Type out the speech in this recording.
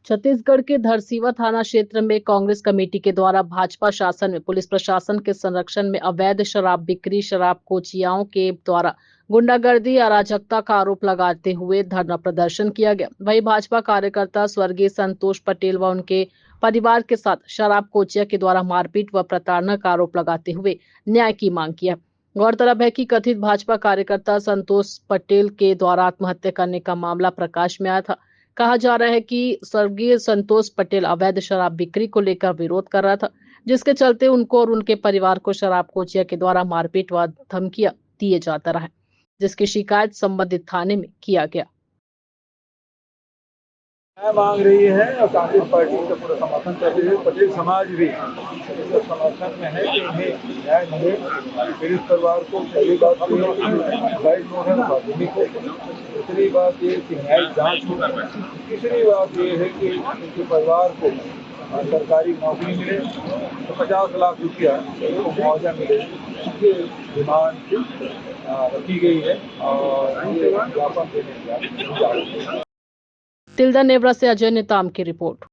छत्तीसगढ़ के धरसींवा थाना क्षेत्र में कांग्रेस कमेटी के द्वारा भाजपा शासन में पुलिस प्रशासन के संरक्षण में अवैध शराब बिक्री, शराब कोचियाओं के द्वारा गुंडागर्दी, अराजकता का आरोप लगाते हुए धरना प्रदर्शन किया गया। वहीं भाजपा कार्यकर्ता स्वर्गीय संतोष पटेल व उनके परिवार के साथ शराब कोचिया के द्वारा मारपीट व प्रताड़ना का आरोप लगाते हुए न्याय की मांग किया। गौरतलब है कि कथित भाजपा कार्यकर्ता संतोष पटेल के द्वारा आत्महत्या करने का मामला प्रकाश में आया था। कहा जा रहा है कि स्वर्गीय संतोष पटेल अवैध शराब बिक्री को लेकर विरोध कर रहा था, जिसके चलते उनको और उनके परिवार को शराब कोचिया के द्वारा मारपीट व धमकियां दिए जाता रहा, जिसकी शिकायत संबंधित थाने में किया गया। मांग रही है और कांग्रेस पार्टी का पूरा समर्थन कर रही है। पटेल समाज भी इसका समर्थन में है कि उन्हें न्याय मिले। पीड़ित परिवार को पहली बात गाइड नोट है माध्यमिक हो, दूसरी बात ये कि न्यायिक जांच हो, तीसरी बात ये है कि उनके परिवार को सरकारी नौकरी मिले तो 50 लाख रुपया मुआवजा मिले। इसकी डिमांड रखी गई है और ये ज्ञापन देने का। तिल्दा नेवरा से अजय नेताम की रिपोर्ट।